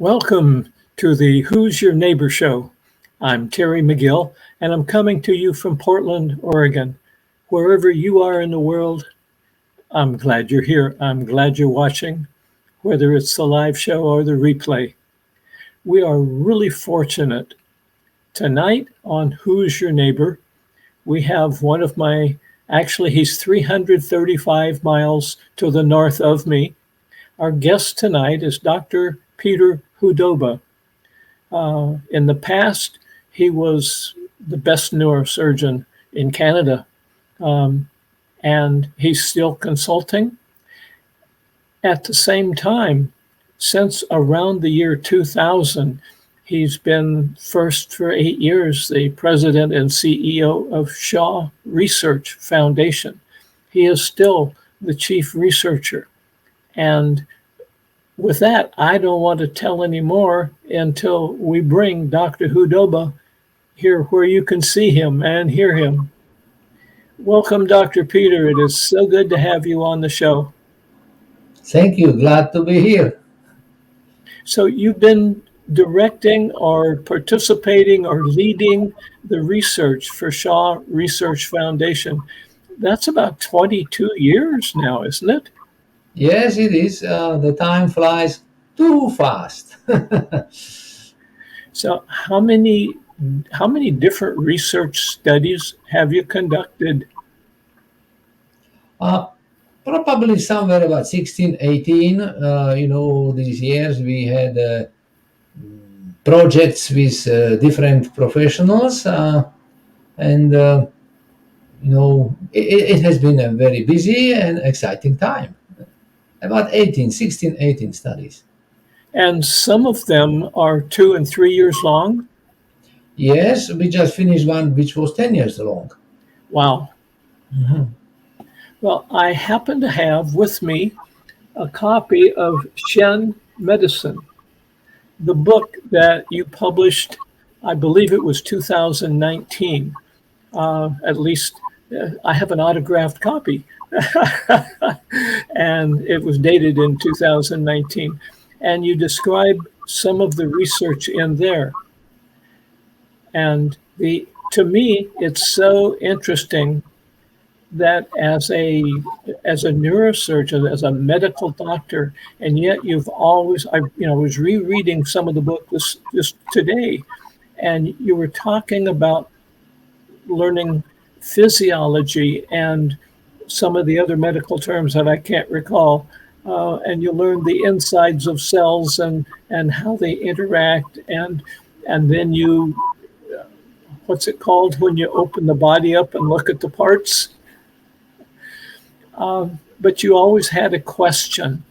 Welcome to the Who's Your Neighbor show. I'm Terry McGill, and I'm coming to you from Portland, Oregon. Wherever you are in the world, I'm glad you're here. I'm glad you're watching, whether it's the live show or the replay. We are really fortunate. Tonight on Who's Your Neighbor, we have actually, he's 335 miles to the north of me. Our guest tonight is Dr. Peter Hudoba. In the past, he was the best neurosurgeon in Canada, and he's still consulting. At the same time, since around the year 2000, he's been first for 8 years the president and CEO of Shaw Research Foundation. He is still the chief researcher. And with that, I don't want to tell any more until we bring Dr. Hudoba here where you can see him and hear him. Welcome, Dr. Peter. It is so good to have you on the show. Thank you. Glad to be here. So you've been directing or participating or leading the research for Shaw Research Foundation. That's about 22 years now, isn't it? Yes, it is. The time flies too fast. So how many different research studies have you conducted? Probably somewhere about 16, 18. These years we had projects with different professionals. It has been a very busy and exciting time. About 16, 18 studies. And some of them are 2 and 3 years long? Yes, we just finished one which was 10 years long. Wow. Mm-hmm. Well, I happen to have with me a copy of Shen Medicine, the book that you published, I believe it was 2019. At least I have an autographed copy. And it was dated in 2019. And you describe some of the research in there. And to me, it's so interesting that as a neurosurgeon, as a medical doctor, and yet you've always, I was rereading some of the book this today, and you were talking about learning physiology and some of the other medical terms that I can't recall, and you learn the insides of cells and how they interact, and then you, what's it called when you open the body up and look at the parts? But you always had a question.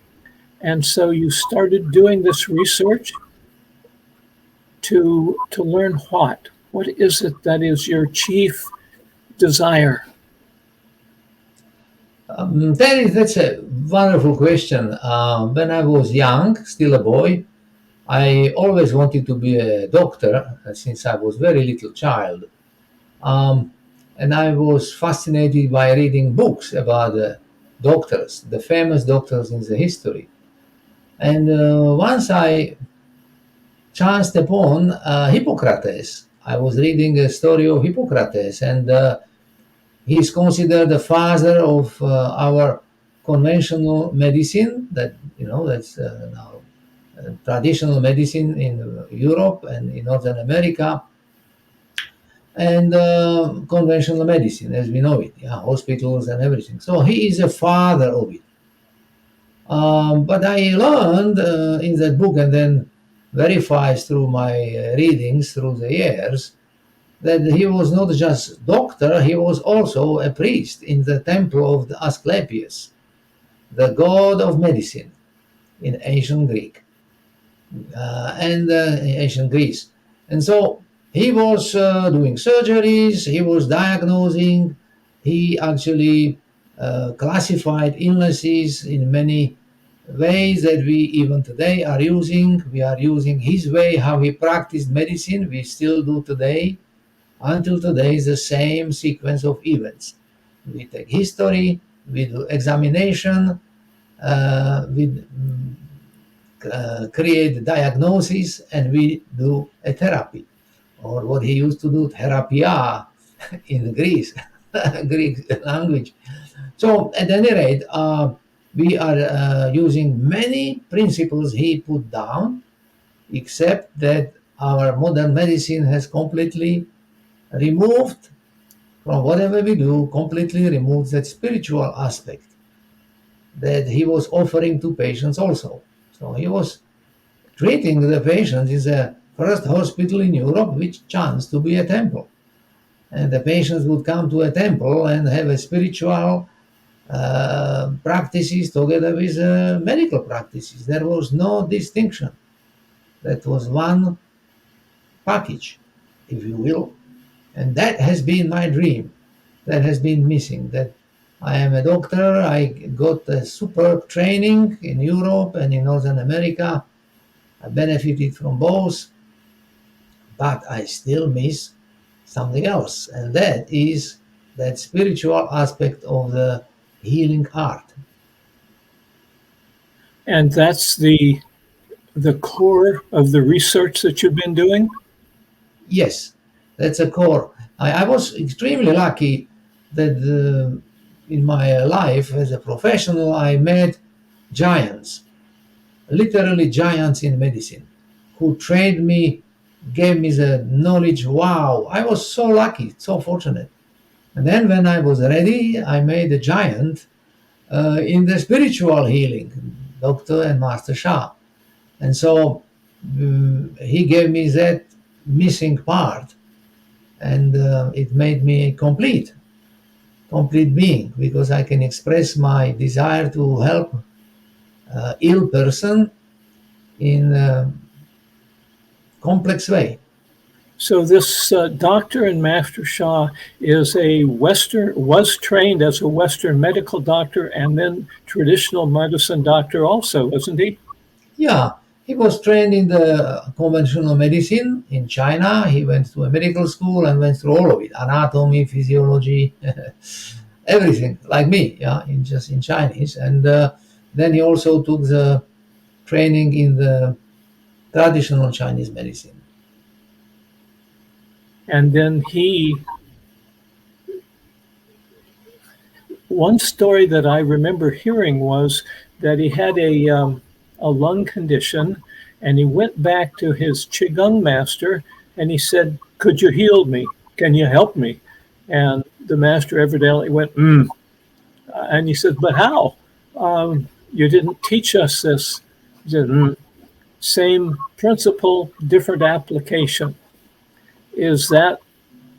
And so you started doing this research to learn what? What is it that is your chief desire? That's a wonderful question. When I was young, still a boy, I always wanted to be a doctor since I was very little child. And I was fascinated by reading books about doctors, the famous doctors in the history. And once I chanced upon Hippocrates. I was reading a story of Hippocrates, and he is considered the father of our conventional medicine. That's now traditional medicine in Europe and in Northern America, and conventional medicine as we know it, hospitals and everything. So he is a father of it. But I learned in that book, and then verifies through my readings through the years, that he was not just doctor, he was also a priest in the temple of the Asclepius, the god of medicine in ancient Greek and ancient Greece. And so he was doing surgeries, he was diagnosing, he actually classified illnesses in many ways that we even today are using. We are using his way, how he practiced medicine, we still do today. Until today is the same sequence of events. We take history, we do examination, we create the diagnosis, and we do a therapy, or what he used to do, therapia in Greece, Greek language. So at any rate, we are using many principles he put down, except that our modern medicine has completely removed from whatever we do, completely removed that spiritual aspect that he was offering to patients also. So he was treating the patients in the first hospital in Europe, which chanced to be a temple. And the patients would come to a temple and have a spiritual practices together with medical practices. There was no distinction. That was one package, if you will. And that has been my dream. That has been missing. That I am a doctor. I got a superb training in Europe and in Northern America. I benefited from both, but I still miss something else, and that is that spiritual aspect of the healing art. And that's the core of the research that you've been doing? Yes, that's a core. I was extremely lucky that in my life as a professional, I met giants, literally giants in medicine, who trained me, gave me the knowledge. Wow, I was so lucky, so fortunate. And then when I was ready, I made a giant in the spiritual healing, Dr. and Master Shah. And so he gave me that missing part, and it made me a complete being, because I can express my desire to help ill person in a complex way. So this doctor and Master Shah was trained as a Western medical doctor and then traditional medicine doctor also, wasn't he? Yeah, he was trained in the conventional medicine in China. He went to a medical school and went through all of it: anatomy, physiology, everything, like me. Yeah, in just in Chinese. And then he also took the training in the traditional Chinese medicine. And then one story that I remember hearing was that he had a lung condition, and he went back to his qigong master and he said, "Could you heal me? Can you help me?" And the master evidently went, and he said, "But how? You didn't teach us this." He said, "Same principle, different application." Is that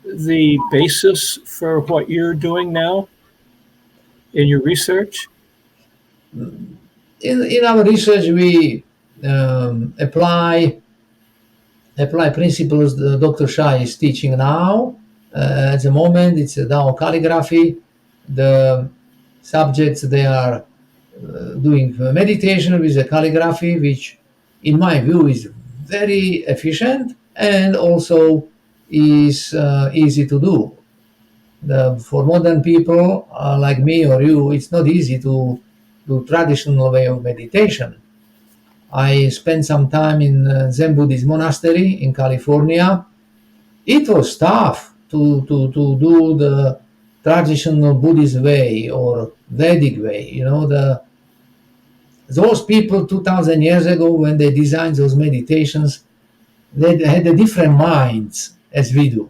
the basis for what you're doing now in your research? In our research, we apply principles that Dr. Shah is teaching now. At the moment, it's a Tao calligraphy. The subjects, they are doing meditation with a calligraphy, which, in my view, is very efficient and also is easy to do. For modern people like me or you, it's not easy to do traditional way of meditation. I spent some time in Zen Buddhist monastery in California. It was tough to do the traditional Buddhist way or Vedic way. Those people 2,000 years ago, when they designed those meditations, they had a different minds as we do.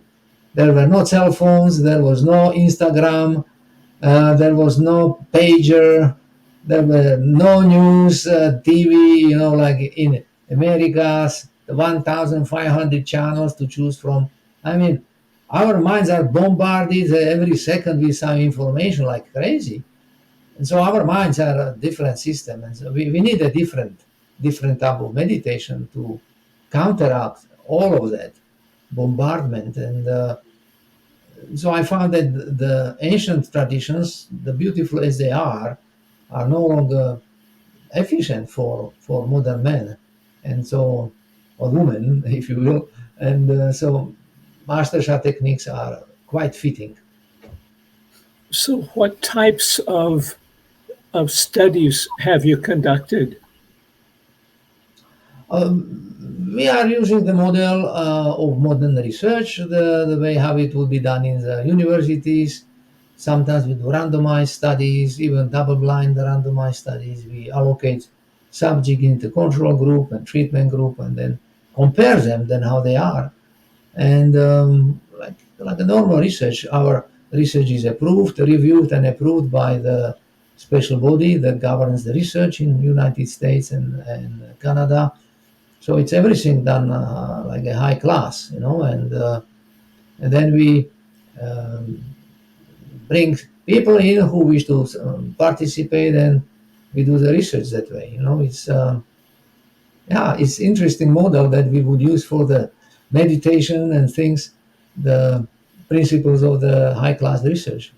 There were no cell phones, there was no Instagram, there was no pager, there were no news, TV, like in America's 1,500 channels to choose from. I mean, our minds are bombarded every second with some information like crazy. And so our minds are a different system. And so we need a different type of meditation to counteract all of that bombardment. And so I found that the ancient traditions, the beautiful as they are no longer efficient for modern men, and so, or women, if you will. And so Master Shah techniques are quite fitting. So, what types of studies have you conducted? We are using the model of modern research, the way how it would be done in the universities. Sometimes we do randomized studies, even double-blind randomized studies. We allocate subject into control group and treatment group, and then compare them, then how they are. And like a normal research, our research is approved, reviewed, and approved by the special body that governs the research in United States and Canada. So it's everything done like a high class, and then we um, bring people in who wish to participate, and we do the research that way. It's interesting model that we would use for the meditation and things, the principles of the high class research.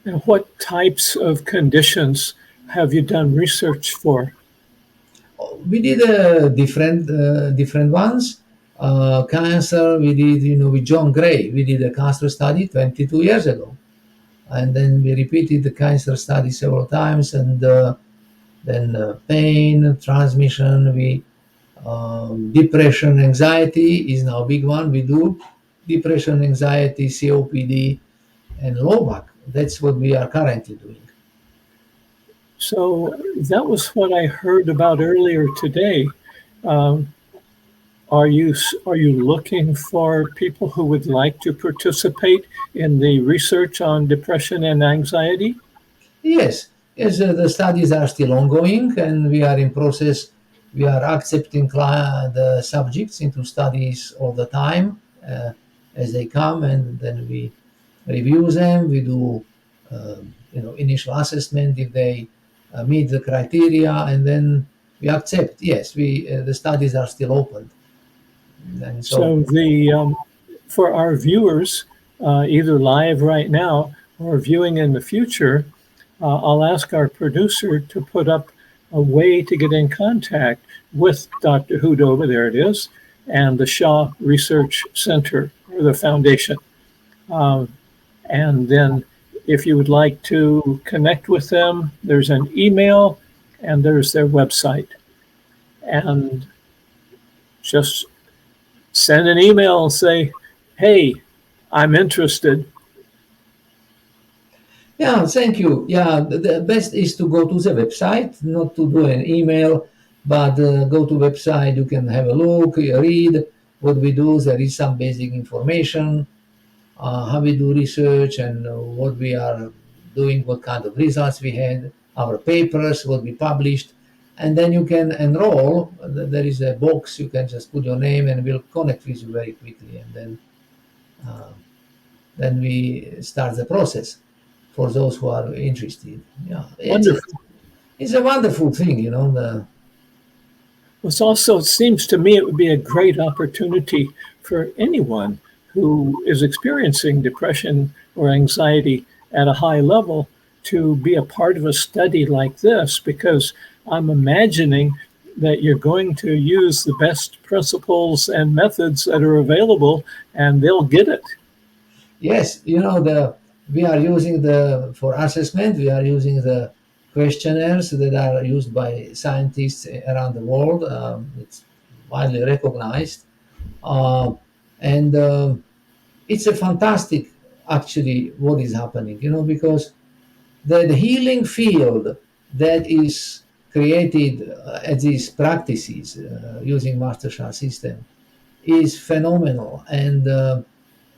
And what types of conditions have you done research for? We did different ones. Cancer, we did, with John Gray, we did a cancer study 22 years ago. And then we repeated the cancer study several times, and then pain, transmission, depression, anxiety is now a big one. We do depression, anxiety, COPD, and low back. That's what we are currently doing. So that was what I heard about earlier today. Um, are you looking for people who would like to participate in the research on depression and anxiety? Yes, the studies are still ongoing, and we are in process. We are accepting the subjects into studies all the time as they come, and then we review them. We do, initial assessment if they meet the criteria, and then we accept. Yes, we the studies are still open, and so So the for our viewers, either live right now or viewing in the future, I'll ask our producer to put up a way to get in contact with Dr. Hudo, there it is, and the Shaw Research Center or the foundation. Um, and then if you would like to connect with them, there's an email and there's their website. And just send an email and say, hey, I'm interested. yeah, thank you. Yeah, the best is to go to the website, not to do an email, but go to website. You can have a look, read what we do. There is some basic information, how we do research, and what we are doing, what kind of results we had, our papers, what we published, and then you can enroll. There is a box. You can just put your name, and we'll connect with you very quickly, and uh, then we start the process for those who are interested. Yeah, Wonderful. it's a wonderful thing, It's also, it seems to me, it would be a great opportunity for anyone who is experiencing depression or anxiety at a high level to be a part of a study like this, because I'm imagining that you're going to use the best principles and methods that are available and they'll get it. Yes, we are using the for assessment. We are using the questionnaires that are used by scientists around the world. It's widely recognized, uh, and it's a fantastic, actually, what is happening. Because the healing field that is created at these practices using master Sha system is phenomenal, and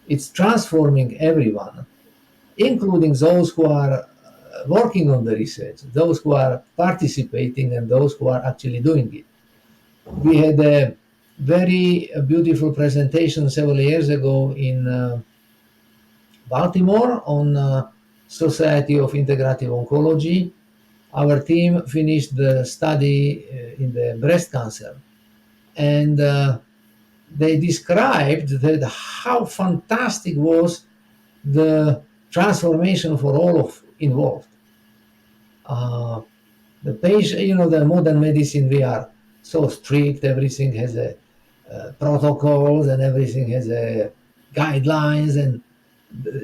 it's transforming everyone, including those who are working on the research, those who are participating, and those who are actually doing it. We had a very beautiful presentation several years ago in Baltimore on Society of Integrative Oncology. Our team finished the study in the breast cancer, and they described that how fantastic was the transformation for all of involved. Uh, the patient, the modern medicine, we are so strict. Everything has a protocols, and everything has a guidelines, and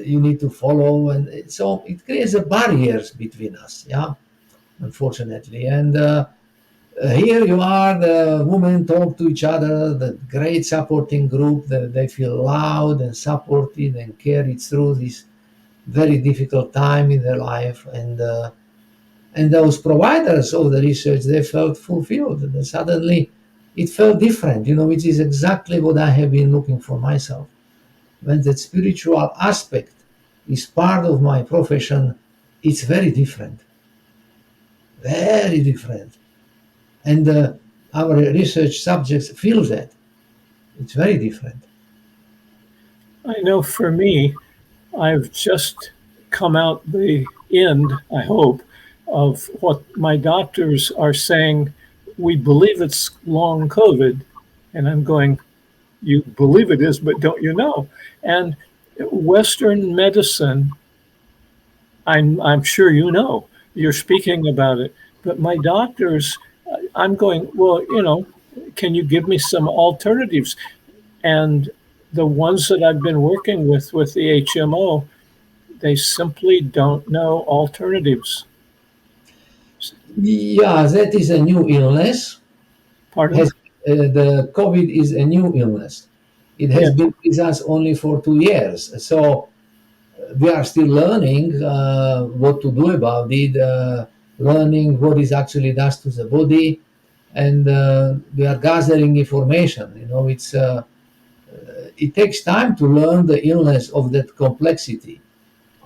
you need to follow, and so it creates a barriers between us. Yeah, unfortunately, and Here you are, the women talk to each other, the great supporting group, they feel loud and supported and carried through this very difficult time in their life. And those providers of the research, they felt fulfilled. And suddenly it felt different, which is exactly what I have been looking for myself. When that spiritual aspect is part of my profession, it's very different. And our research subjects feel that. It's very different. I know for me, I've just come out the end, I hope, of what my doctors are saying. We believe it's long COVID. And I'm going, you believe it is, but don't you know? And Western medicine, I'm sure you know, you're speaking about it. But my doctors, I'm going, well, can you give me some alternatives? And the ones that I've been working with the HMO, they simply don't know alternatives. Yeah, that is a new illness. Pardon? Has The COVID is a new illness. It has Yes. been with us only for 2 years, so we are still learning what to do about it, learning what it actually does to the body, and we are gathering information. It takes time to learn the illness of that complexity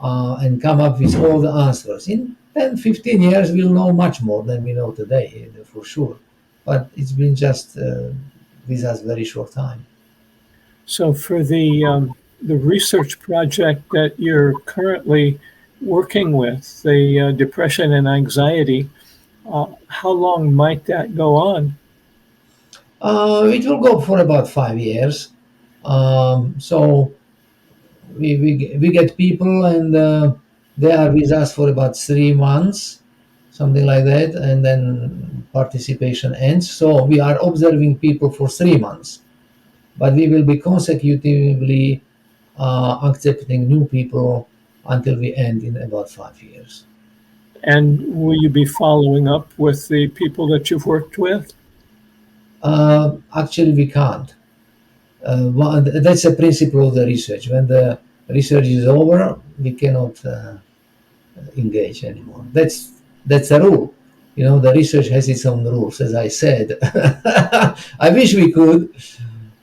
and come up with all the answers. In 10, 15 years, we'll know much more than we know today, for sure. But it's been just with us very short time. So for the research project that you're currently working with, the depression and anxiety, how long might that go on? It will go for about 5 years. So we get people, and they are with us for about 3 months, something like that, and then participation ends. So we are observing people for 3 months, but we will be consecutively accepting new people until we end in about 5 years. And will you be following up with the people that you've worked with? Actually, we can't. That's a principle of the research. When the research is over, we cannot engage anymore. That's a rule. The research has its own rules, as I said. I wish we could.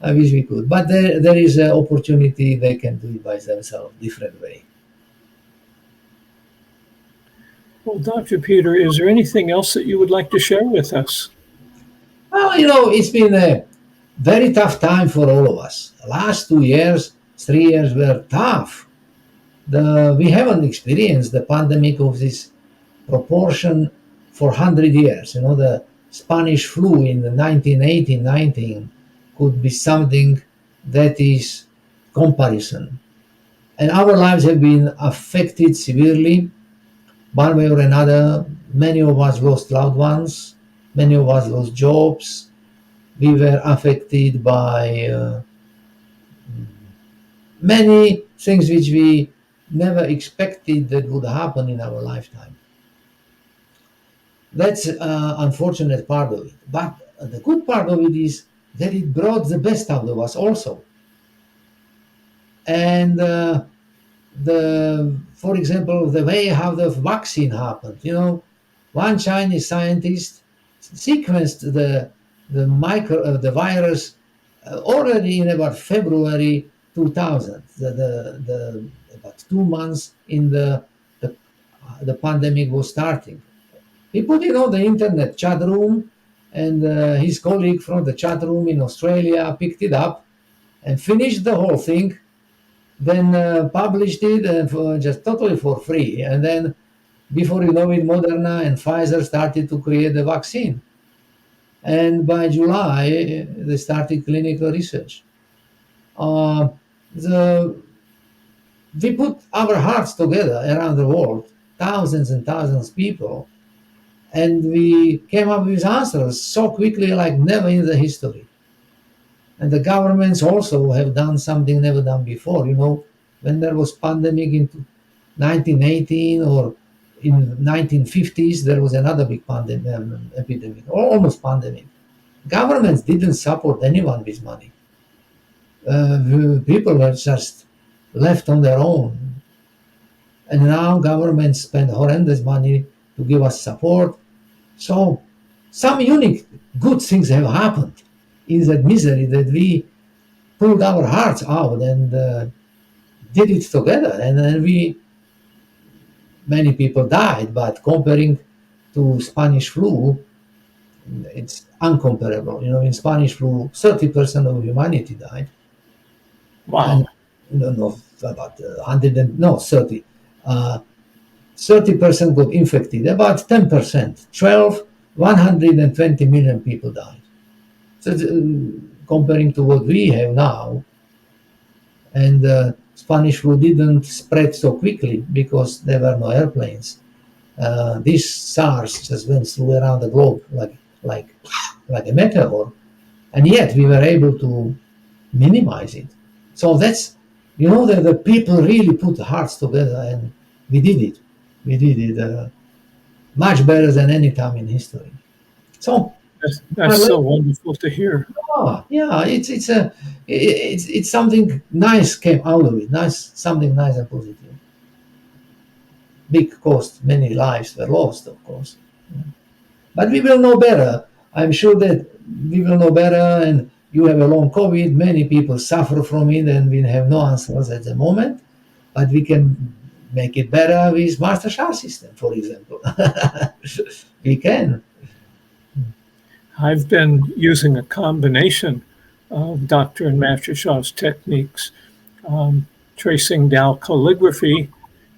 I wish we could, but there is an opportunity. They can do it by themselves, different way. Well, Dr. Peter, is there anything else that you would like to share with us? Well, it's been a very tough time for all of us. The last 2 years, 3 years were tough. We haven't experienced the pandemic of this proportion for 100 years. The Spanish flu in the 1918, 19 could be something that is comparison. And our lives have been affected severely, one way or another. Many of us lost loved ones, many of us lost jobs. We were affected by many things which we never expected that would happen in our lifetime. That's unfortunate part of it. But the good part of it is that it brought the best out of us also. And for example, the way how the vaccine happened. One Chinese scientist sequenced the virus already in about February 2000. About 2 months in the pandemic was starting. He put it on the internet chat room, and his colleague from the chat room in Australia picked it up and finished the whole thing, then published it just totally for free. And then, before you know it, Moderna and Pfizer started to create the vaccine. And by July, they started clinical research. Uh, the, we put our hearts together around the world, thousands and thousands of people, and we came up with answers so quickly like never in the history. And the governments also have done something never done before. When there was pandemic in 1918 or in 1950s, there was another big epidemic, or almost pandemic. Governments didn't support anyone with money. People were just left on their own. And now governments spend horrendous money to give us support. So some unique good things have happened in that misery, that we pulled our hearts out and did it together. And then many people died, but comparing to Spanish flu, it's uncomparable. In Spanish flu, 30% of humanity died. Wow. And no, about 100 and no 30. 30% got infected. About 10%, 120 million people died. So comparing to what we have now, and Spanish flu didn't spread so quickly because there were no airplanes. This SARS just went through around the globe like a meteor, and yet we were able to minimize it. So that's that the people really put hearts together, and we did it. We did it much better than any time in history. So that's so wonderful to hear. Yeah, it's something nice came out of it. Something nice and positive. Big cost, many lives were lost, of course. But we will know better. I'm sure that we will know better. And you have a long COVID. Many people suffer from it, and we have no answers at the moment. But we can make it better with master shard system, for example. We can. I've been using a combination of Dr. and Master Shah's techniques, tracing Tao calligraphy,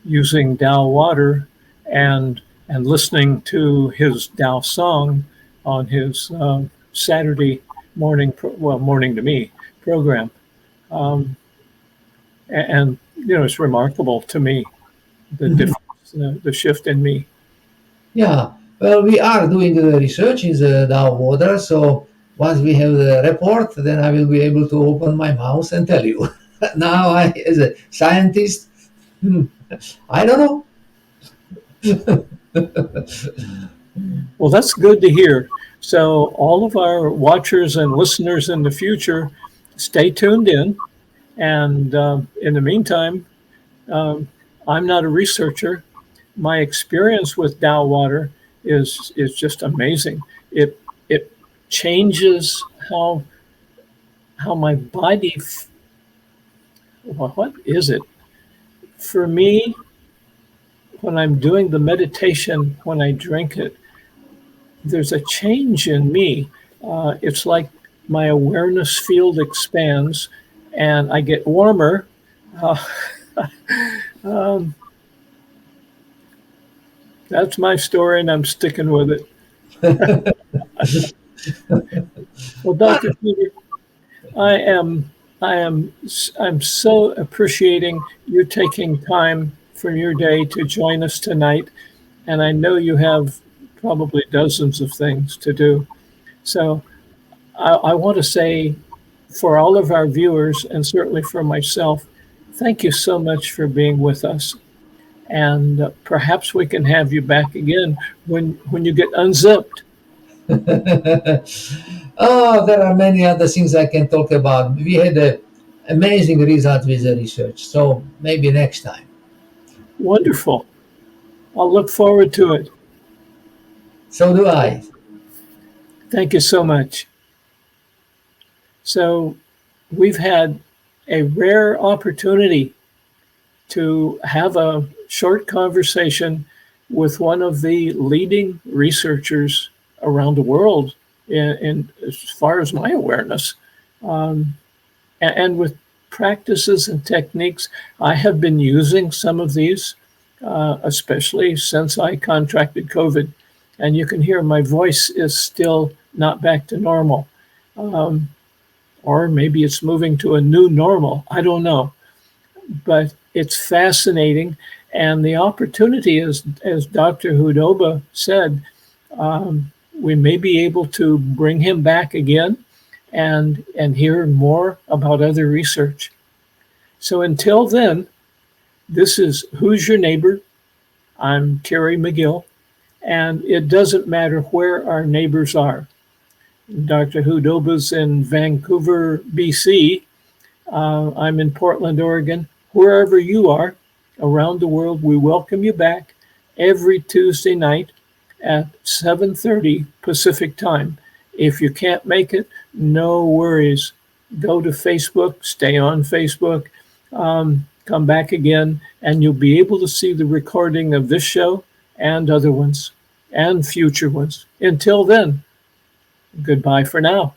using Tao water, and listening to his Tao song on his Saturday morning, morning to me program. And it's remarkable to me, the difference, the shift in me. Yeah. Well, we are doing the research in the Tao water, so once we have the report, then I will be able to open my mouth and tell you. Now, as a scientist, I don't know. Well, that's good to hear. So all of our watchers and listeners in the future, stay tuned in. And in the meantime, I'm not a researcher. My experience with Tao water is just amazing. It changes how my body. What is it? For me, when I'm doing the meditation, when I drink it, there's a change in me. It's like my awareness field expands, and I get warmer. That's my story, and I'm sticking with it. Well, Dr. Peter, I'm so appreciating you taking time from your day to join us tonight, and I know you have probably dozens of things to do. So I want to say, for all of our viewers, and certainly for myself, thank you so much for being with us. And perhaps we can have you back again when you get unzipped. Oh, there are many other things I can talk about. We had an amazing result with the research, so maybe next time. Wonderful. I'll look forward to it. So do I. Thank you so much. So we've had a rare opportunity to have a short conversation with one of the leading researchers around the world, in as far as my awareness, and with practices and techniques. I have been using some of these, especially since I contracted COVID, and you can hear my voice is still not back to normal, or maybe it's moving to a new normal. I don't know, but it's fascinating. And the opportunity is, as Dr. Hudoba said, we may be able to bring him back again and hear more about other research. So until then, this is Who's Your Neighbor? I'm Terry McGill, and it doesn't matter where our neighbors are. Dr. Hudoba's in Vancouver, BC. I'm in Portland, Oregon. Wherever you are around the world, we welcome you back every Tuesday night at 7:30 Pacific time. If you can't make it, no worries. Go to Facebook, stay on Facebook, come back again, and you'll be able to see the recording of this show and other ones and future ones. Until then, goodbye for now.